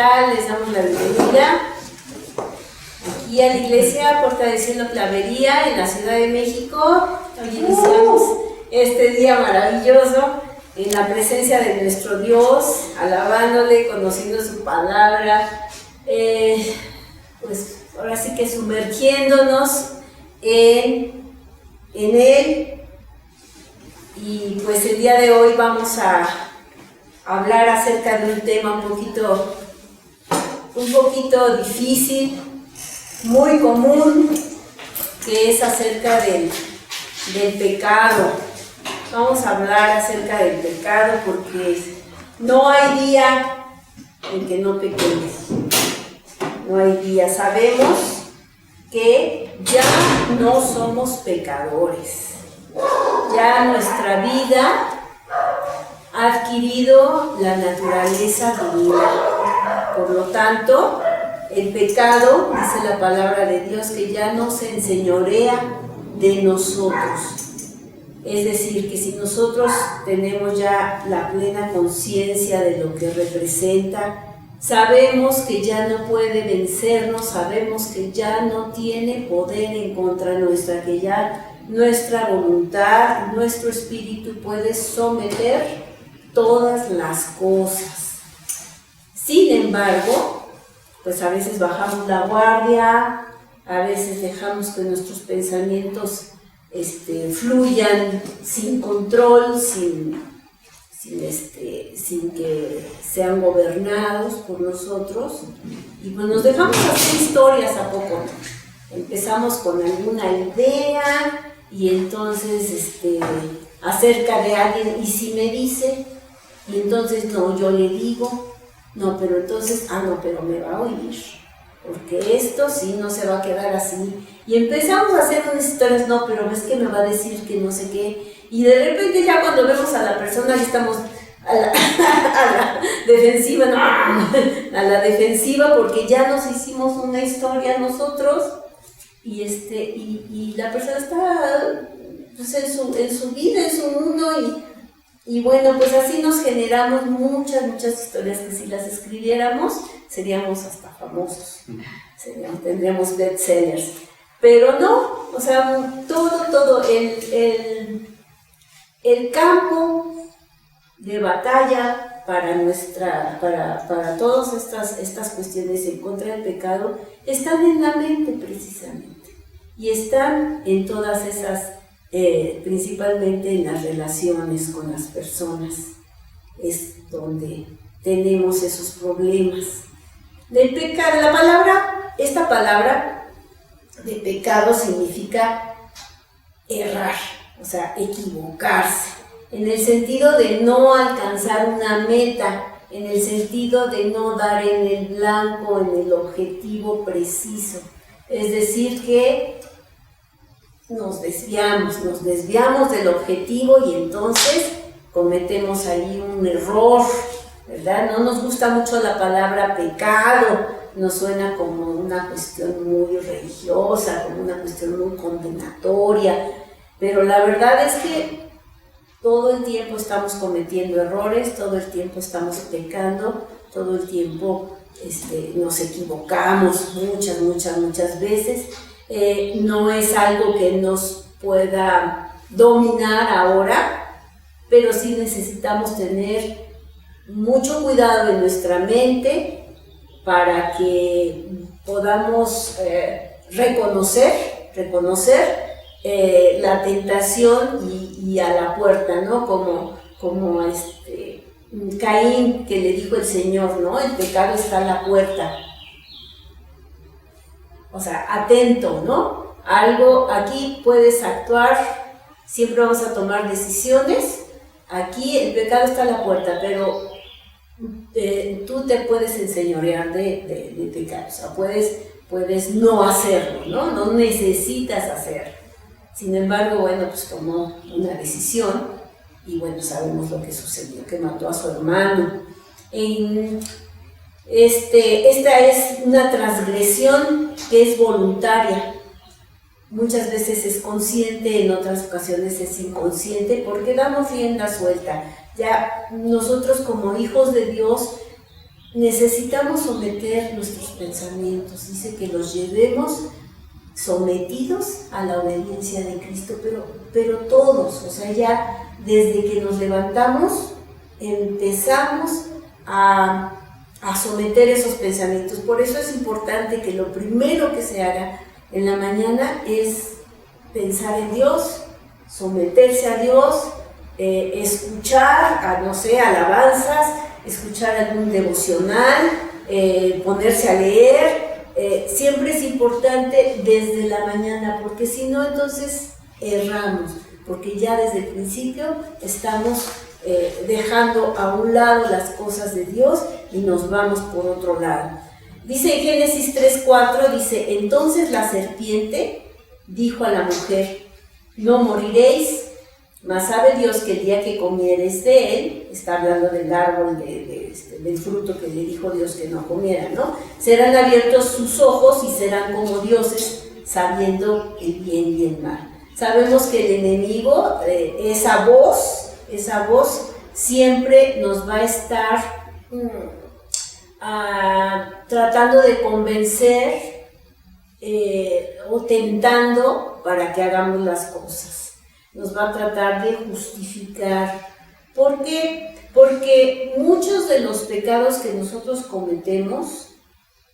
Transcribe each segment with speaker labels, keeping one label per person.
Speaker 1: tal? Les damos la bienvenida aquí a la iglesia Puerta del Cielo Clavería en la Ciudad de México. Hoy iniciamos este día maravilloso en la presencia de nuestro Dios, alabándole, conociendo su palabra, pues ahora sí que sumergiéndonos en Él. Y pues el día de hoy vamos a hablar acerca de un tema un poquito difícil, muy común, que es acerca del pecado. Vamos a hablar acerca del pecado porque no hay día en que no pequemos. No hay día. Sabemos que ya no somos pecadores. Ya nuestra vida ha adquirido la naturaleza divina. Por lo tanto, el pecado, dice la palabra de Dios, que ya no se enseñorea de nosotros. Es decir, que si nosotros tenemos ya la plena conciencia de lo que representa, sabemos que ya no puede vencernos, sabemos que ya no tiene poder en contra nuestra, que ya nuestra voluntad, nuestro espíritu puede someter todas las cosas. Sin embargo, pues a veces bajamos la guardia, a veces dejamos que nuestros pensamientos fluyan sin control, sin que sean gobernados por nosotros, y pues nos dejamos hacer historias a poco. Empezamos con alguna idea y entonces acerca de alguien, y si me dice, y entonces no, yo le digo, no, pero entonces, no, pero me va a oír, porque esto sí no se va a quedar así. Y empezamos a hacer unas historias, no, pero es que me va a decir que no sé qué, y de repente ya cuando vemos a la persona ya estamos a la defensiva, ¿no? A la defensiva, porque ya nos hicimos una historia nosotros, y la persona está pues, en su vida, en su mundo, y bueno, pues así nos generamos muchas historias que si las escribiéramos seríamos hasta famosos, tendríamos bestsellers. Pero no, o sea, todo el campo de batalla para todas estas cuestiones en contra del pecado están en la mente precisamente, y están en todas esas, principalmente en las relaciones con las personas, es donde tenemos esos problemas del pecado. Esta palabra de pecado significa errar, o sea, equivocarse, en el sentido de no alcanzar una meta, en el sentido de no dar en el blanco, en el objetivo preciso. Es decir, que nos desviamos del objetivo y entonces cometemos ahí un error, ¿verdad? No nos gusta mucho la palabra pecado, nos suena como una cuestión muy religiosa, como una cuestión muy condenatoria, pero la verdad es que todo el tiempo estamos cometiendo errores, todo el tiempo estamos pecando, todo el tiempo nos equivocamos muchas veces. No es algo que nos pueda dominar ahora, pero sí necesitamos tener mucho cuidado en nuestra mente para que podamos reconocer la tentación y a la puerta, ¿no? Como Caín, que le dijo el Señor, ¿no? El pecado está a la puerta. O sea, atento, ¿no? Algo, aquí puedes actuar, siempre vamos a tomar decisiones. Aquí el pecado está a la puerta, pero tú te puedes enseñorear de pecado. O sea, puedes no hacerlo, ¿no? No necesitas hacerlo. Sin embargo, bueno, pues tomó una decisión y bueno, sabemos lo que sucedió, que mató a su hermano. Esta es una transgresión que es voluntaria. Muchas veces es consciente, en otras ocasiones es inconsciente, porque damos rienda suelta. Ya nosotros como hijos de Dios necesitamos someter nuestros pensamientos. Dice que los llevemos sometidos a la obediencia de Cristo, pero todos, o sea, ya desde que nos levantamos, empezamos a someter esos pensamientos. Por eso es importante que lo primero que se haga en la mañana es pensar en Dios, someterse a Dios, escuchar, no sé, alabanzas, escuchar algún devocional, ponerse a leer. Siempre es importante desde la mañana, porque si no, entonces erramos, porque ya desde el principio estamos dejando a un lado las cosas de Dios y nos vamos por otro lado. Dice en Génesis 3:4, dice, entonces la serpiente dijo a la mujer, no moriréis, mas sabe Dios que el día que comieres de él, está hablando del árbol, del fruto que le dijo Dios que no comiera, ¿no? Serán abiertos sus ojos y serán como dioses, sabiendo el bien y el mal. Sabemos que el enemigo, esa voz siempre nos va a estar tratando de convencer o tentando para que hagamos las cosas. Nos va a tratar de justificar. ¿Por qué? Porque muchos de los pecados que nosotros cometemos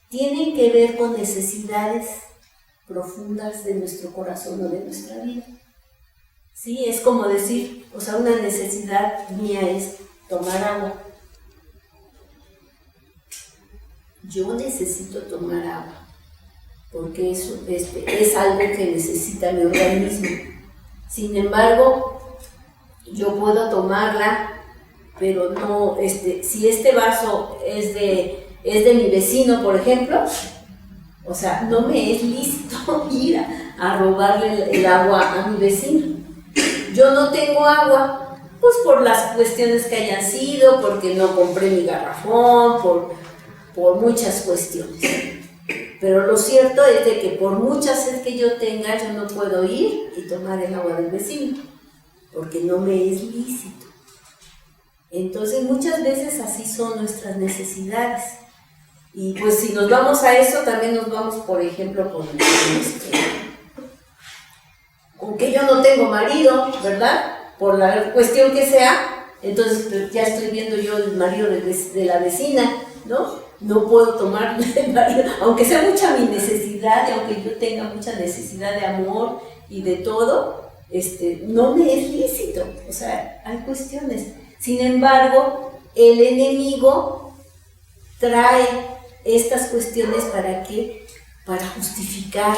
Speaker 1: tienen que ver con necesidades profundas de nuestro corazón o de nuestra vida. Sí, es como decir, o sea, una necesidad mía es tomar agua. Yo necesito tomar agua, porque eso es algo que necesita mi organismo. Sin embargo, yo puedo tomarla, pero no, si este vaso es de mi vecino, por ejemplo, o sea, no me es lícito ir a robarle el agua a mi vecino. Yo no tengo agua, pues por las cuestiones que hayan sido, porque no compré mi garrafón, por muchas cuestiones. Pero lo cierto es de que por mucha sed que yo tenga, yo no puedo ir y tomar el agua del vecino, porque no me es lícito. Entonces muchas veces así son nuestras necesidades. Y pues si nos vamos a eso, también nos vamos, por ejemplo, con que yo no tengo marido, ¿verdad? Por la cuestión que sea, entonces ya estoy viendo yo el marido de la vecina, ¿no? No puedo tomar el marido, aunque sea mucha mi necesidad, y aunque yo tenga mucha necesidad de amor y de todo, no me es lícito. O sea, hay cuestiones. Sin embargo, el enemigo trae estas cuestiones ¿para qué? Para justificar.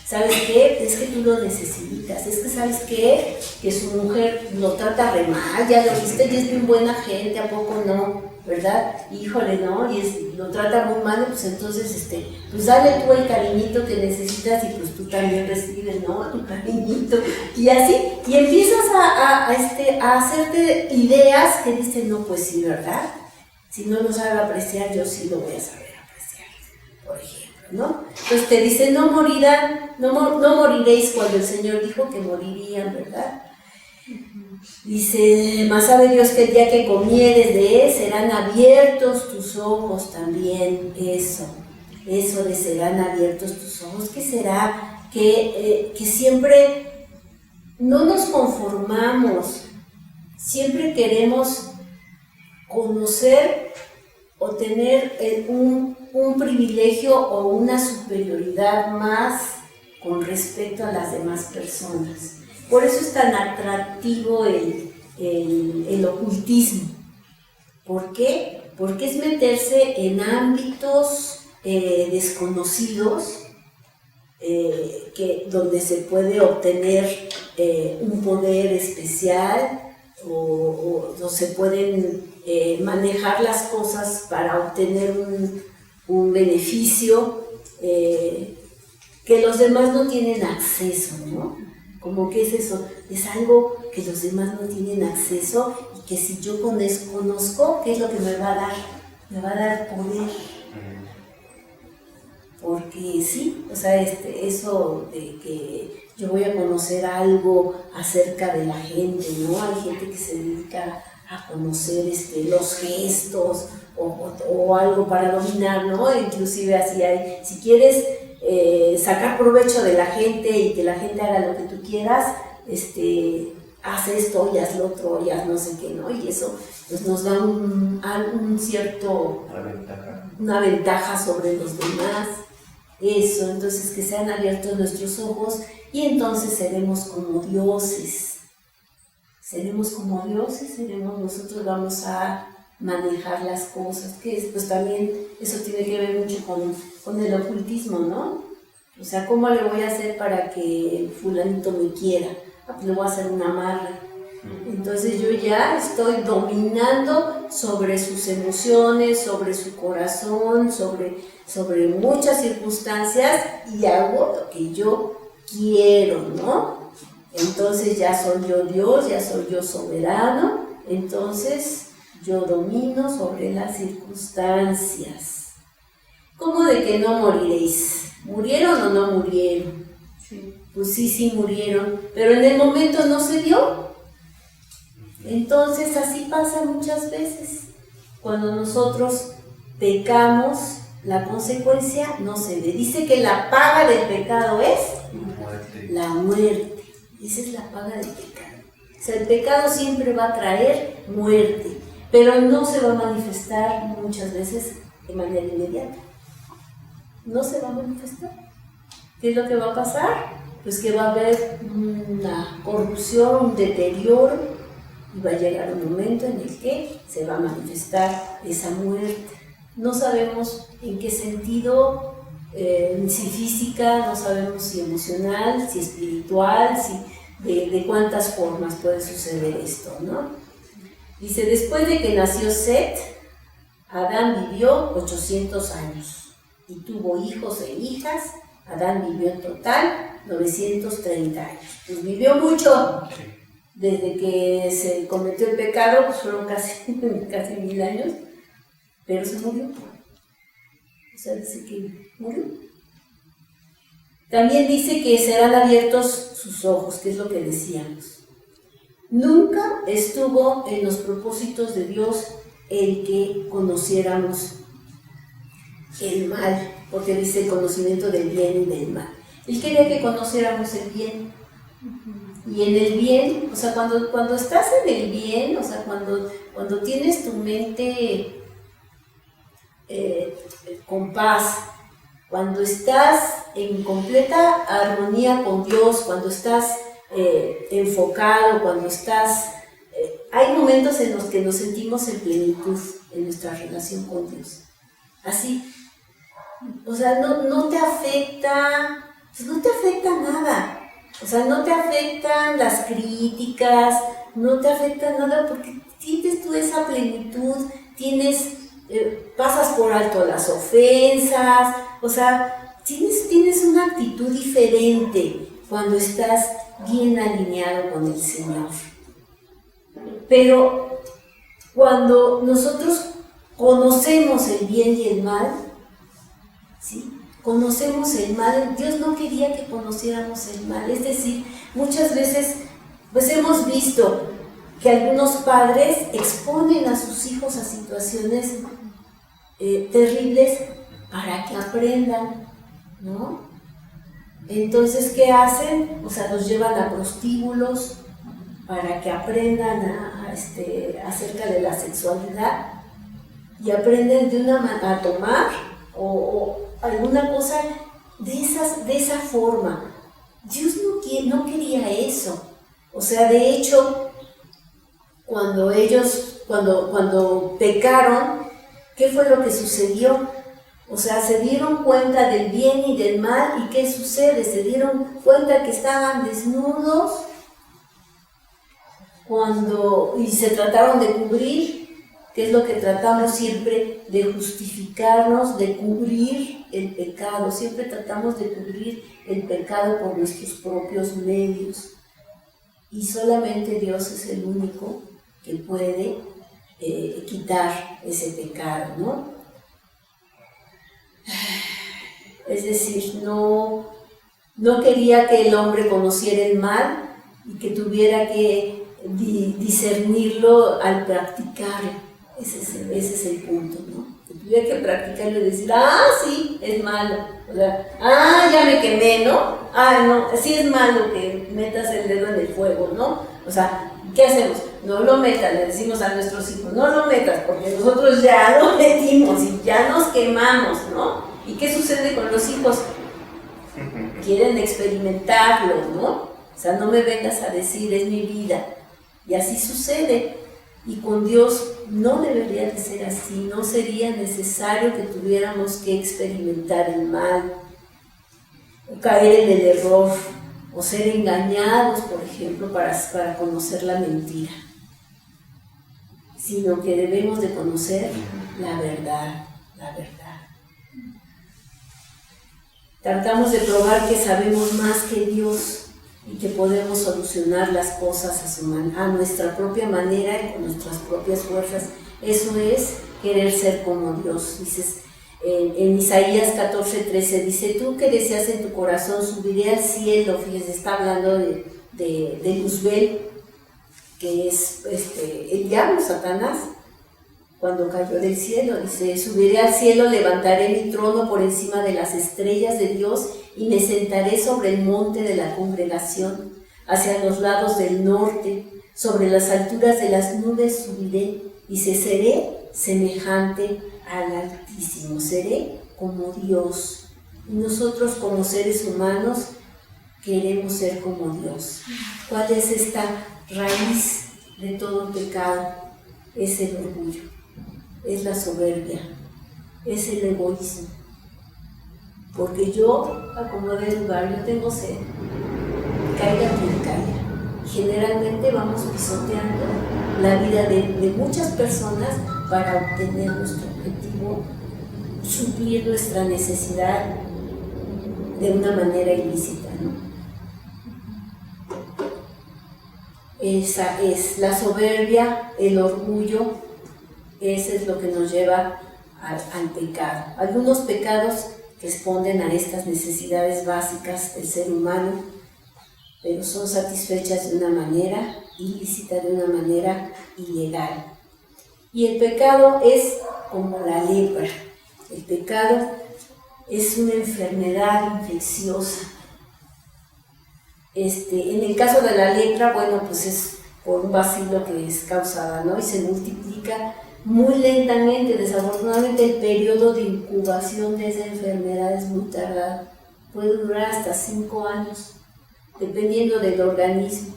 Speaker 1: ¿Sabes qué? Es que tú lo necesitas. Es que ¿sabes qué? Que su mujer lo trata re mal, ya lo viste, y es bien buena gente, ¿a poco no? ¿Verdad? Híjole, ¿no? Y lo trata muy mal, pues entonces, pues dale tú el cariñito que necesitas y pues tú también recibes, ¿no? Tu cariñito. Y así, y empiezas a hacerte ideas que dicen, no, pues sí, ¿verdad? Si no lo sabe apreciar, yo sí lo voy a saber apreciar, por ejemplo, ¿no? Entonces te dice, no morirán, no moriréis, cuando el Señor dijo que morirían, ¿verdad? Dice, mas sabe Dios que el día que comieres de él, serán abiertos tus ojos también. Eso de serán abiertos tus ojos, ¿qué será? Que siempre no nos conformamos, siempre queremos conocer o tener un privilegio o una superioridad más con respecto a las demás personas. Por eso es tan atractivo el ocultismo. ¿Por qué? Porque es meterse en ámbitos desconocidos, donde se puede obtener un poder especial o se pueden manejar las cosas para obtener un beneficio que los demás no tienen acceso, ¿no? Como que es eso, es algo que los demás no tienen acceso y que si yo conozco, ¿qué es lo que me va a dar? Me va a dar poder. Porque sí, o sea, eso de que yo voy a conocer algo acerca de la gente, ¿no? Hay gente que se dedica a conocer los gestos o algo para dominar, ¿no? Inclusive así hay, si quieres sacar provecho de la gente y que la gente haga lo que tú quieras, haz esto y haz lo otro y haz no sé qué, ¿no? Y eso pues nos da una ventaja sobre los demás. Eso, entonces que sean abiertos nuestros ojos y entonces seremos como dioses. Nosotros vamos a manejar las cosas, que pues también eso tiene que ver mucho con el ocultismo, ¿no? O sea, ¿cómo le voy a hacer para que fulanito me quiera? Pues le voy a hacer un amarre. Entonces yo ya estoy dominando sobre sus emociones, sobre su corazón, sobre muchas circunstancias y hago lo que yo quiero, ¿no? Entonces ya soy yo Dios, ya soy yo soberano, entonces yo domino sobre las circunstancias. ¿Cómo de que no moriréis? ¿Murieron o no murieron? Sí. Pues sí murieron, pero en el momento no se dio. Entonces así pasa muchas veces. Cuando nosotros pecamos, la consecuencia no se ve. Dice que la paga del pecado es la muerte. Esa es la paga del pecado. O sea, el pecado siempre va a traer muerte, pero no se va a manifestar muchas veces de manera inmediata. No se va a manifestar. ¿Qué es lo que va a pasar? Pues que va a haber una corrupción, un deterioro, y va a llegar un momento en el que se va a manifestar esa muerte. No sabemos en qué sentido, si física, no sabemos si emocional, si espiritual, de cuántas formas puede suceder esto, ¿no? Dice, después de que nació Set, Adán vivió 800 años y tuvo hijos e hijas. Adán vivió en total 930 años. Pues vivió mucho. Desde que se cometió el pecado, pues fueron casi 1000 años, pero se murió. O sea, dice que murió. También dice que serán abiertos sus ojos, que es lo que decíamos. Nunca estuvo en los propósitos de Dios el que conociéramos el mal, porque dice el conocimiento del bien y del mal. Él quería que conociéramos el bien. Y en el bien, o sea, cuando estás en el bien, o sea, cuando tienes tu mente con paz, cuando estás en completa armonía con Dios, cuando estás enfocado, cuando estás... hay momentos en los que nos sentimos en plenitud en nuestra relación con Dios. Así. O sea, no te afecta, pues no te afecta nada. O sea, no te afectan las críticas, no te afecta nada porque tienes tú esa plenitud, pasas por alto las ofensas, o sea, tienes una actitud diferente cuando estás bien alineado con el Señor. Pero cuando nosotros conocemos el bien y el mal, ¿sí? Conocemos el mal, Dios no quería que conociéramos el mal, es decir, muchas veces pues hemos visto que algunos padres exponen a sus hijos a situaciones terribles para que aprendan, ¿no? Entonces, ¿qué hacen? O sea, los llevan a prostíbulos para que aprendan acerca de la sexualidad y aprenden a tomar o alguna cosa de esa forma. Dios no quería eso. O sea, de hecho, cuando pecaron, ¿qué fue lo que sucedió? O sea, se dieron cuenta del bien y del mal, ¿y qué sucede? Se dieron cuenta que estaban desnudos y se trataron de cubrir, que es lo que tratamos siempre, de justificarnos, de cubrir el pecado. Siempre tratamos de cubrir el pecado por nuestros propios medios. Y solamente Dios es el único que puede quitar ese pecado, ¿no? Es decir, no quería que el hombre conociera el mal y que tuviera que discernirlo al practicarlo. Ese es el punto, ¿no? Tuviera que practicarlo y decir, sí, es malo. O sea, ya me quemé, ¿no? No, sí es malo que metas el dedo en el fuego, ¿no? O sea, ¿qué hacemos? No lo metas, le decimos a nuestros hijos, no lo metas, porque nosotros ya lo metimos y ya nos quemamos, ¿no? ¿Y qué sucede con los hijos? Quieren experimentarlo, ¿no? O sea, no me vengas a decir, es mi vida. Y así sucede. Y con Dios no debería de ser así, no sería necesario que tuviéramos que experimentar el mal, o caer en el error, o ser engañados, por ejemplo, para conocer la mentira, sino que debemos de conocer la verdad, la verdad. Tratamos de probar que sabemos más que Dios y que podemos solucionar las cosas a nuestra propia manera y con nuestras propias fuerzas. Eso es querer ser como Dios. Dices, en Isaías 14:13 dice, tú que deseas en tu corazón, subiré al cielo. Fíjense, está hablando de Luzbel, que es el diablo, Satanás, cuando cayó del cielo. Dice, subiré al cielo, levantaré mi trono por encima de las estrellas de Dios y me sentaré sobre el monte de la congregación, hacia los lados del norte, sobre las alturas de las nubes subiré, y seré semejante al Altísimo, seré como Dios. Y nosotros como seres humanos queremos ser como Dios. ¿Cuál es esta raíz de todo pecado? Es el orgullo, es la soberbia, es el egoísmo. Porque yo acomodé el lugar, yo tengo sed, caiga quien caiga. Generalmente vamos pisoteando la vida de muchas personas para obtener nuestro objetivo, suplir nuestra necesidad de una manera ilícita, ¿no? Esa es la soberbia, el orgullo, eso es lo que nos lleva al pecado. Algunos pecados responden a estas necesidades básicas del ser humano, pero son satisfechas de una manera ilícita, de una manera ilegal. Y el pecado es como la lepra. El pecado es una enfermedad infecciosa. En el caso de la lepra, bueno, pues es por un bacilo que es causada, ¿no? Y se multiplica muy lentamente. Desafortunadamente el periodo de incubación de esa enfermedad es muy tardado, puede durar hasta 5 años, dependiendo del organismo.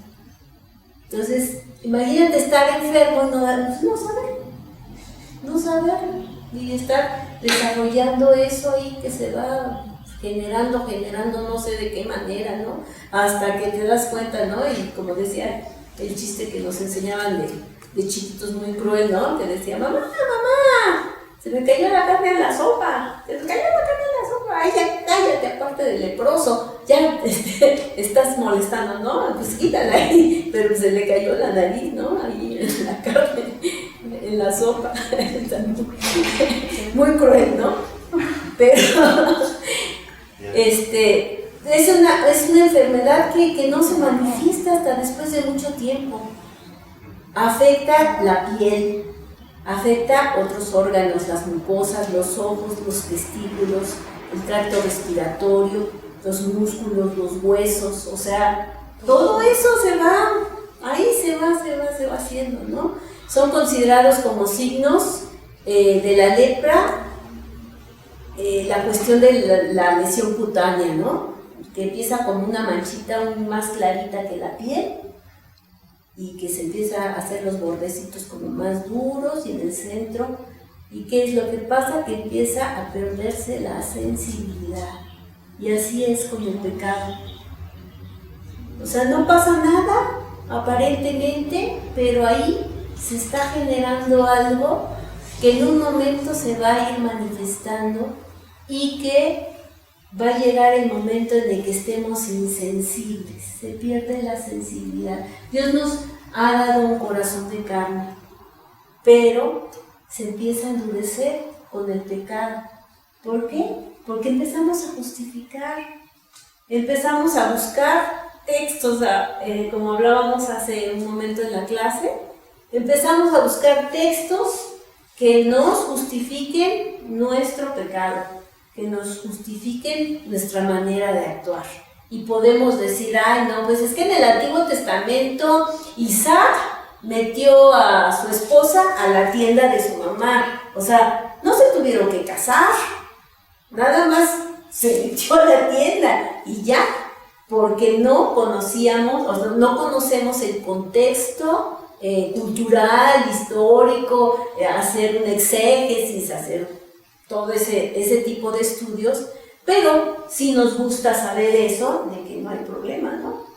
Speaker 1: Entonces, imagínate estar enfermo y no saber, y estar desarrollando eso ahí que se va generando, no sé de qué manera, ¿no? Hasta que te das cuenta, ¿no? Y como decía el chiste que nos enseñaban de chiquitos muy cruel, ¿no? Que decía, mamá, se me cayó la carne en la sopa, ay, ya cállate, aparte de leproso, ya estás molestando, ¿no? Pues quítala ahí, pero se le cayó la nariz, ¿no? Ahí en la carne, en la sopa, muy cruel, ¿no? Pero es una enfermedad que no se manifiesta hasta después de mucho tiempo. Afecta la piel, afecta otros órganos, las mucosas, los ojos, los testículos, el tracto respiratorio, los músculos, los huesos, o sea, todo eso se va haciendo, ¿no? Son considerados como signos de la lepra, la cuestión de la lesión cutánea, ¿no? Que empieza como una manchita más clarita que la piel y que se empieza a hacer los bordecitos como más duros y en el centro. ¿Y qué es lo que pasa? Que empieza a perderse la sensibilidad. Y así es con el pecado. O sea, no pasa nada aparentemente, pero ahí se está generando algo que en un momento se va a ir manifestando y que va a llegar el momento en el que estemos insensibles, se pierde la sensibilidad. Dios nos ha dado un corazón de carne, pero se empieza a endurecer con el pecado. ¿Por qué? Porque empezamos a justificar, empezamos a buscar textos, como hablábamos hace un momento en la clase, empezamos a buscar textos que nos justifiquen nuestro pecado, que nos justifiquen nuestra manera de actuar. Y podemos decir, ay no, pues es que en el Antiguo Testamento Isaac metió a su esposa a la tienda de su mamá. O sea, no se tuvieron que casar, nada más se metió a la tienda y ya, porque no conocíamos, o sea, no conocemos el contexto cultural, histórico, hacer un exégesis, hacer todo ese tipo de estudios, pero sí nos gusta saber eso, de que no hay problema, ¿no?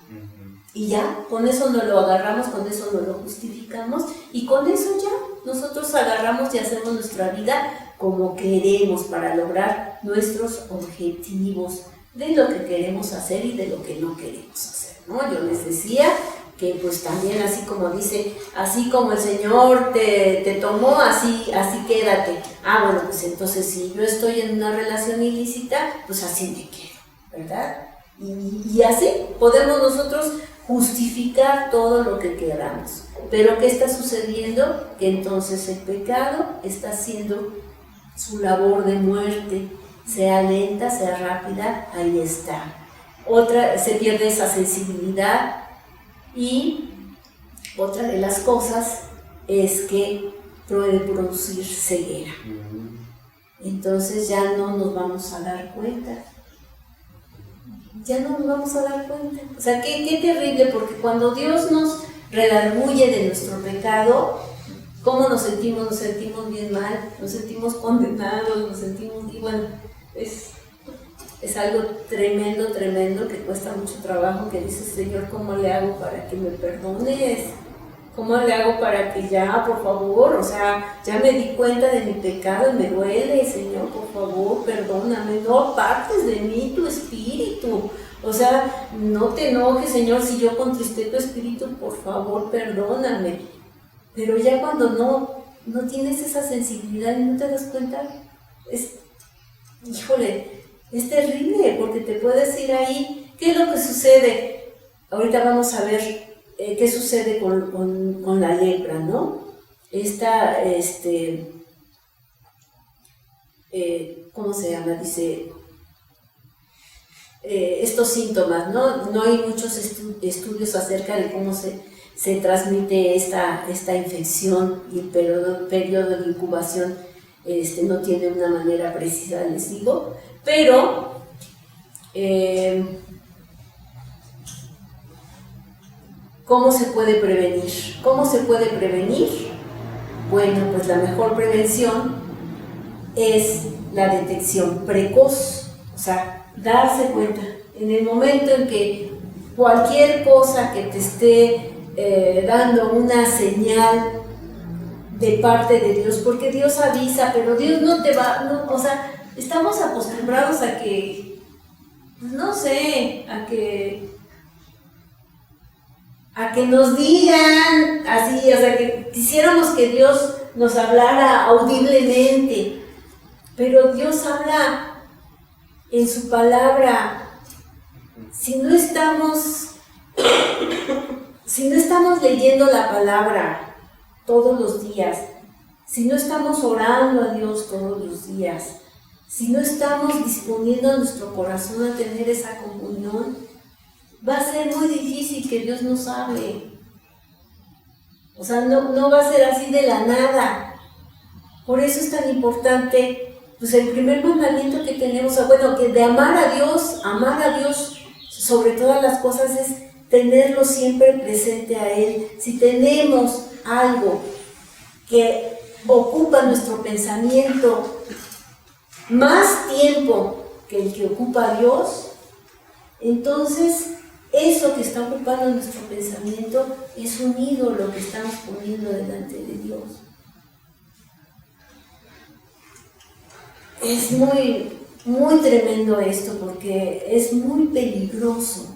Speaker 1: Y ya, con eso nos lo agarramos, con eso nos lo justificamos, y con eso ya nosotros agarramos y hacemos nuestra vida como queremos para lograr nuestros objetivos de lo que queremos hacer y de lo que no queremos hacer, ¿no? Yo les decía que pues también así como dice, así como el Señor te tomó, así quédate. Ah, bueno, pues entonces si yo estoy en una relación ilícita, pues así me quedo, ¿verdad? Y así podemos nosotros justificar todo lo que queramos. Pero ¿qué está sucediendo? Que entonces el pecado está haciendo su labor de muerte, sea lenta, sea rápida, ahí está. Otra, se pierde esa sensibilidad. Y otra de las cosas es que puede producir ceguera. Entonces ya no nos vamos a dar cuenta. Ya no nos vamos a dar cuenta. O sea, qué terrible, porque cuando Dios nos redarguye de nuestro pecado, ¿cómo nos sentimos? Nos sentimos bien mal, nos sentimos condenados, nos sentimos... Y bueno, es algo tremendo, que cuesta mucho trabajo, que dices, Señor, ¿cómo le hago para que me perdones? ¿Cómo le hago para que ya, por favor, o sea, ya me di cuenta de mi pecado y me duele, Señor, por favor, perdóname, no apartes de mí tu espíritu, o sea, no te enojes, Señor, si yo contristé tu espíritu, por favor, perdóname. Pero ya cuando no tienes esa sensibilidad y no te das cuenta, híjole, es terrible, porque te puedes ir ahí. ¿Qué es lo que sucede? Ahorita vamos a ver qué sucede con la lepra, ¿no? ¿Cómo se llama? Dice, estos síntomas, ¿no? No hay muchos estudios acerca de cómo se transmite esta infección, y el periodo de incubación no tiene una manera precisa, les digo, pero ¿cómo se puede prevenir? ¿Cómo se puede prevenir? Bueno, pues la mejor prevención es la detección precoz, o sea, darse cuenta. En el momento en que cualquier cosa que te esté dando una señal de parte de Dios, porque Dios avisa, pero Dios no te va, no, o sea, estamos acostumbrados a que, pues no sé, a que nos digan así, o sea, que quisiéramos que Dios nos hablara audiblemente, pero Dios habla en su palabra. Si no estamos leyendo la palabra todos los días, si no estamos orando a Dios todos los días, si no estamos disponiendo nuestro corazón a tener esa comunión, va a ser muy difícil que Dios nos hable. O sea, no va a ser así de la nada. Por eso es tan importante, pues el primer mandamiento que tenemos, bueno, que de amar a Dios sobre todas las cosas, es tenerlo siempre presente a Él. Si tenemos algo que ocupa nuestro pensamiento más tiempo que el que ocupa a Dios, entonces eso que está ocupando nuestro pensamiento es un ídolo que estamos poniendo delante de Dios. Es muy, muy tremendo esto, porque es muy peligroso.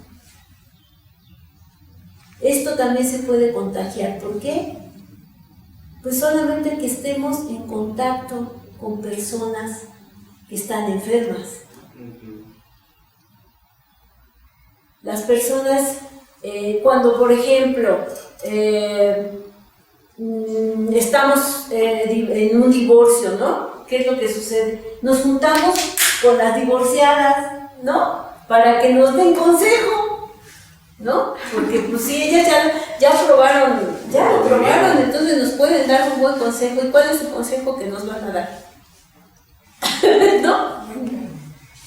Speaker 1: Esto también se puede contagiar. ¿Por qué? Pues solamente que estemos en contacto con personas que están enfermas. Las personas, cuando por ejemplo estamos en un divorcio, ¿no? ¿Qué es lo que sucede? Nos juntamos con las divorciadas, ¿no? Para que nos den consejo, ¿no? Porque pues si ellas ya probaron, entonces nos pueden dar un buen consejo. ¿Y cuál es el consejo que nos van a dar? ¿No?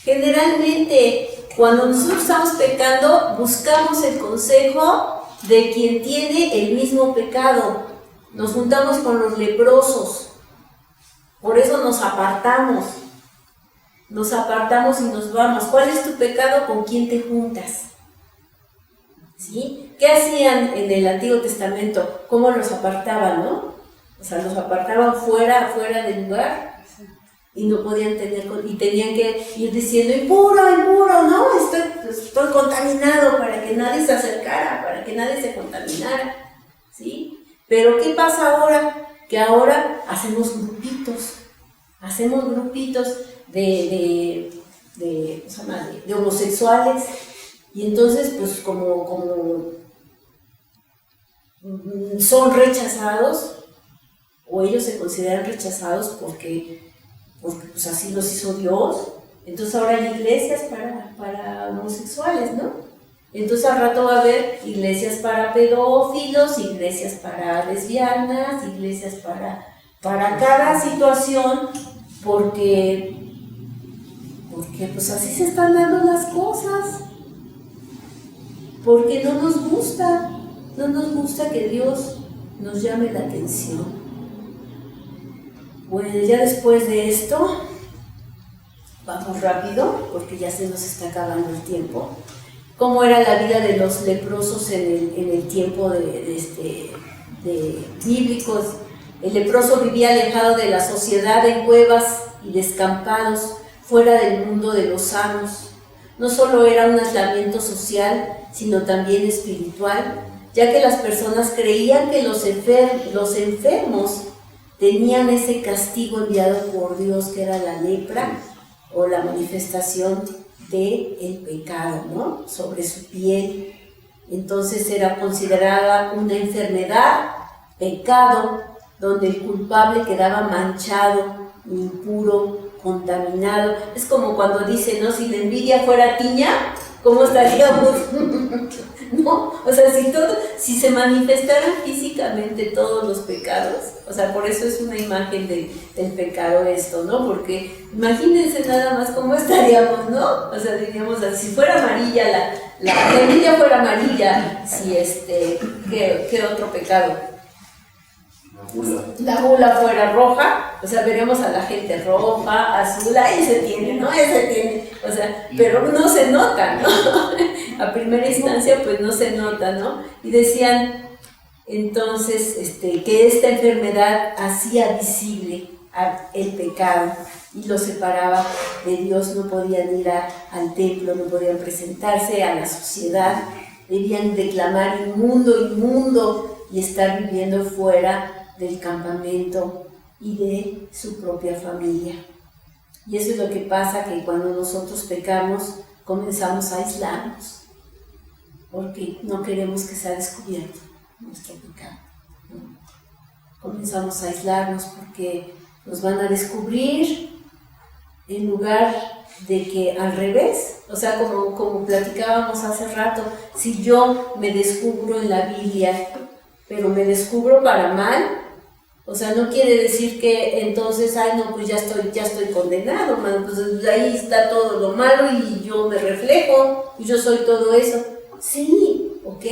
Speaker 1: Generalmente, cuando nosotros estamos pecando, buscamos el consejo de quien tiene el mismo pecado. Nos juntamos con los leprosos. Por eso nos apartamos. Nos apartamos y nos vamos. ¿Cuál es tu pecado? ¿Con quién te juntas? ¿Sí? ¿Qué hacían en el Antiguo Testamento? ¿Cómo los apartaban, no? O sea, los apartaban fuera del lugar y no podían y tenían que ir diciendo impuro, ¿no? Estoy contaminado, para que nadie se acercara, para que nadie se contaminara, ¿sí? Pero ¿qué pasa ahora? Que ahora hacemos grupitos de homosexuales, y entonces pues como son rechazados, o ellos se consideran rechazados porque pues así los hizo Dios, entonces ahora hay iglesias para homosexuales, ¿no? Entonces al rato va a haber iglesias para pedófilos, iglesias para lesbianas, iglesias para cada situación, porque pues así se están dando las cosas, porque no nos gusta que Dios nos llame la atención. Bueno, ya después de esto, vamos rápido, porque ya se nos está acabando el tiempo. ¿Cómo era la vida de los leprosos en el tiempo de bíblicos? El leproso vivía alejado de la sociedad en cuevas y descampados, fuera del mundo de los sanos. No solo era un aislamiento social, sino también espiritual, ya que las personas creían que los enfermos tenían ese castigo enviado por Dios, que era la lepra o la manifestación del pecado, ¿no? Sobre su piel. Entonces era considerada una enfermedad, pecado, donde el culpable quedaba manchado, impuro, contaminado. Es como cuando dicen, ¿no? Si la envidia fuera tiña, ¿cómo estaríamos? ¿No? O sea, si se manifestaran físicamente todos los pecados, o sea, por eso es una imagen del pecado esto, ¿no? Porque imagínense nada más cómo estaríamos, ¿no? O sea, diríamos, si fuera amarilla, la envidia fuera amarilla, ¿qué otro pecado? La gula fuera roja, o sea, veremos a la gente roja, azul, ahí se tiene, ¿no? Ese tiene, o sea, pero no se nota, ¿no? A primera instancia, pues no se nota, ¿no? Y decían, entonces, que esta enfermedad hacía visible el pecado y lo separaba de Dios. No podían ir al templo, no podían presentarse a la sociedad, debían declamar inmundo y estar viviendo fuera del campamento y de su propia familia. Y eso es lo que pasa, que cuando nosotros pecamos comenzamos a aislarnos, porque no queremos que sea descubierto nuestro pecado, ¿no? Comenzamos a aislarnos porque nos van a descubrir, en lugar de que al revés, o sea, como platicábamos hace rato, si yo me descubro en la Biblia, pero me descubro para mal, o sea, no quiere decir que entonces, pues ya estoy condenado, man, pues ahí está todo lo malo y yo me reflejo, y yo soy todo eso. Sí, ok,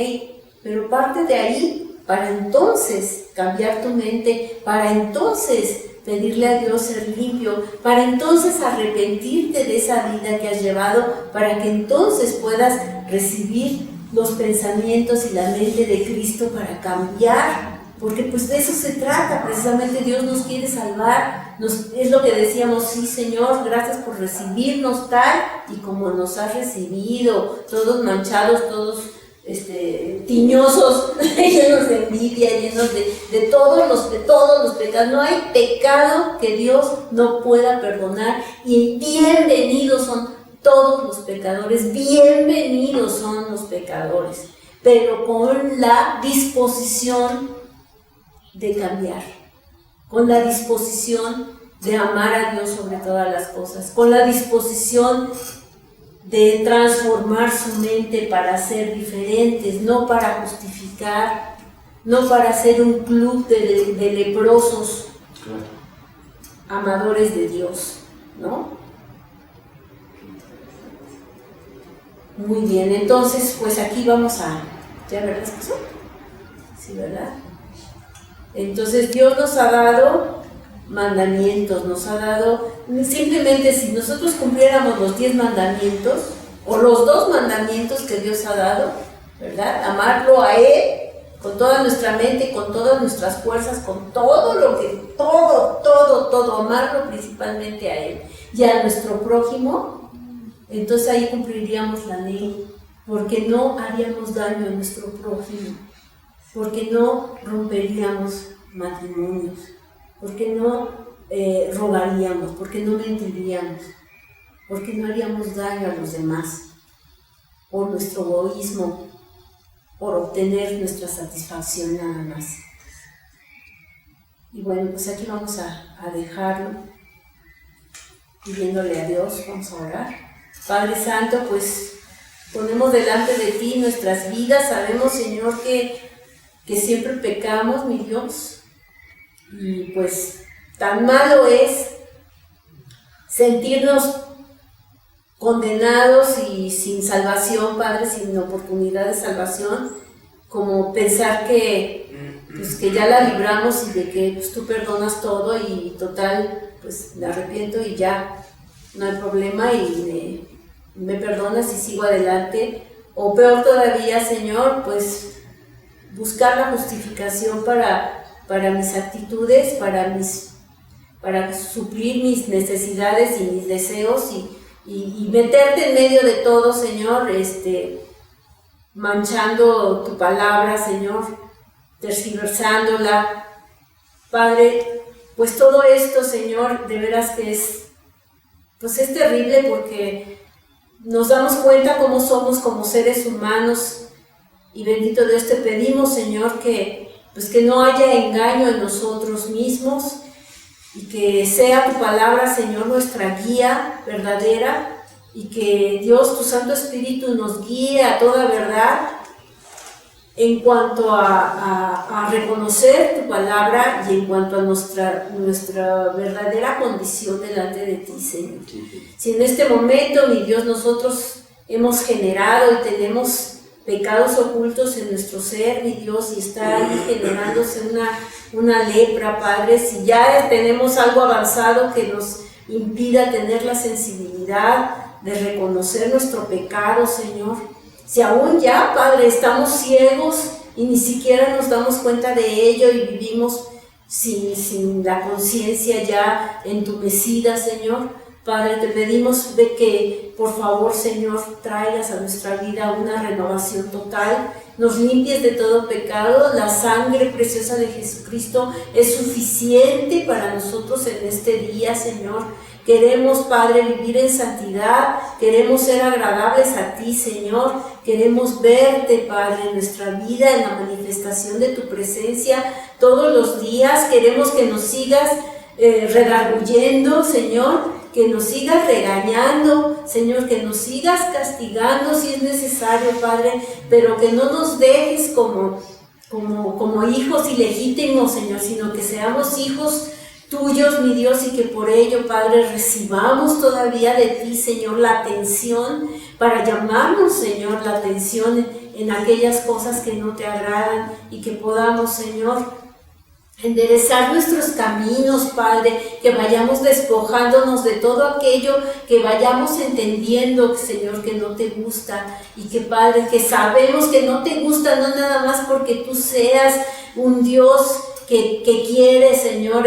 Speaker 1: pero parte de ahí para entonces cambiar tu mente, para entonces pedirle a Dios ser limpio, para entonces arrepentirte de esa vida que has llevado, para que entonces puedas recibir los pensamientos y la mente de Cristo para cambiar. Porque pues de eso se trata, precisamente Dios nos quiere salvar, es lo que decíamos, sí Señor, gracias por recibirnos tal y como nos has recibido, todos manchados, todos tiñosos, llenos de envidia, llenos de todos los pecados. No hay pecado que Dios no pueda perdonar, y bienvenidos son todos los pecadores, bienvenidos son los pecadores, pero con la disposición de cambiar, con la disposición de amar a Dios sobre todas las cosas, con la disposición de transformar su mente para ser diferentes, no para justificar, no para ser un club de leprosos amadores de Dios, ¿no? Muy bien, entonces pues aquí vamos a... ¿Ya verdad, esposo? Sí, ¿verdad? Entonces Dios nos ha dado mandamientos, nos ha dado... Simplemente si nosotros cumpliéramos los 10 mandamientos, o los 2 mandamientos que Dios ha dado, ¿verdad? Amarlo a Él con toda nuestra mente, con todas nuestras fuerzas, con todo lo que... Todo, amarlo principalmente a Él y a nuestro prójimo, entonces ahí cumpliríamos la ley, porque no haríamos daño a nuestro prójimo, porque no romperíamos matrimonios, porque no robaríamos, porque no mentiríamos, porque no haríamos daño a los demás, por nuestro egoísmo, por obtener nuestra satisfacción nada más. Y bueno, pues aquí vamos a dejarlo, pidiéndole a Dios, vamos a orar. Padre Santo, pues ponemos delante de ti nuestras vidas, sabemos, Señor, que siempre pecamos, mi Dios, y pues tan malo es sentirnos condenados y sin salvación, Padre, sin oportunidad de salvación, como pensar que ya la libramos y de que pues, tú perdonas todo y total, pues me arrepiento y ya, no hay problema y me perdonas y sigo adelante. O peor todavía, Señor, pues buscar la justificación para mis actitudes, para suplir mis necesidades y mis deseos y meterte en medio de todo, Señor, manchando tu palabra, Señor, tergiversándola. Padre, pues todo esto, Señor, de veras que es terrible, porque nos damos cuenta cómo somos como seres humanos, y bendito Dios, te pedimos, Señor, que no haya engaño en nosotros mismos, y que sea tu palabra, Señor, nuestra guía verdadera, y que Dios, tu Santo Espíritu, nos guíe a toda verdad en cuanto a reconocer tu palabra y en cuanto a nuestra verdadera condición delante de ti, Señor. Si en este momento, mi Dios, nosotros hemos generado y tenemos pecados ocultos en nuestro ser, mi Dios, y está ahí generándose una lepra, Padre, si ya tenemos algo avanzado que nos impida tener la sensibilidad de reconocer nuestro pecado, Señor, si aún ya, Padre, estamos ciegos y ni siquiera nos damos cuenta de ello y vivimos sin la conciencia ya entumecida, Señor, Padre, te pedimos de que, por favor, Señor, traigas a nuestra vida una renovación total, nos limpies de todo pecado. La sangre preciosa de Jesucristo es suficiente para nosotros en este día, Señor. Queremos, Padre, vivir en santidad, queremos ser agradables a ti, Señor, queremos verte, Padre, en nuestra vida, en la manifestación de tu presencia todos los días. Queremos que nos sigas redarguyendo, Señor, que nos sigas regañando, Señor, que nos sigas castigando si es necesario, Padre, pero que no nos dejes como hijos ilegítimos, Señor, sino que seamos hijos tuyos, mi Dios, y que por ello, Padre, recibamos todavía de ti, Señor, la atención para llamarnos, Señor, la atención en aquellas cosas que no te agradan, y que podamos, Señor, enderezar nuestros caminos, Padre, que vayamos despojándonos de todo aquello que vayamos entendiendo, Señor, que no te gusta, y que, Padre, que sabemos que no te gusta, no nada más porque tú seas un Dios que quiere, Señor,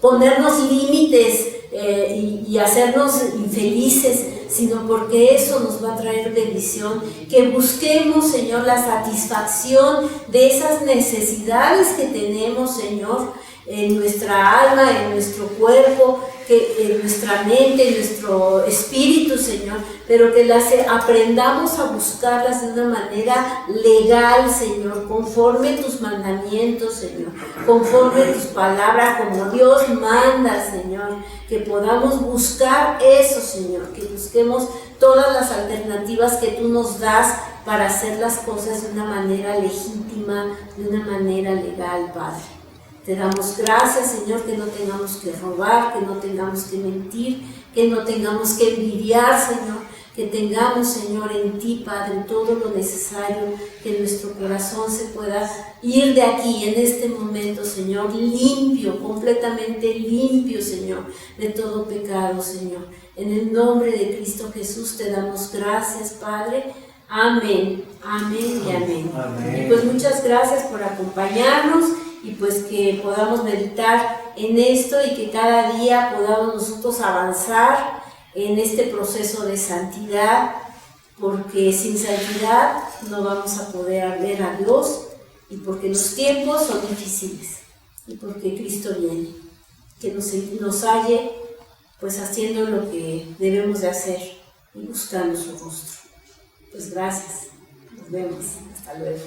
Speaker 1: ponernos límites y hacernos infelices, sino porque eso nos va a traer bendición. Que busquemos, Señor, la satisfacción de esas necesidades que tenemos, Señor, en nuestra alma, en nuestro cuerpo, en nuestra mente, en nuestro espíritu, Señor, pero que las aprendamos a buscarlas de una manera legal, Señor, conforme tus mandamientos, Señor, conforme tus palabras, como Dios manda, Señor, que podamos buscar eso, Señor, que busquemos todas las alternativas que tú nos das para hacer las cosas de una manera legítima, de una manera legal, Padre. Te damos gracias, Señor, que no tengamos que robar, que no tengamos que mentir, que no tengamos que envidiar, Señor, que tengamos, Señor, en ti, Padre, todo lo necesario, que nuestro corazón se pueda ir de aquí, en este momento, Señor, limpio, completamente limpio, Señor, de todo pecado, Señor. En el nombre de Cristo Jesús te damos gracias, Padre. Amén, amén y amén.
Speaker 2: Amén.
Speaker 1: Y pues muchas gracias por acompañarnos y pues que podamos meditar en esto y que cada día podamos nosotros avanzar en este proceso de santidad, porque sin santidad no vamos a poder ver a Dios y porque los tiempos son difíciles y porque Cristo viene, que nos halle pues haciendo lo que debemos de hacer y buscando su rostro. Pues gracias, nos vemos, hasta luego.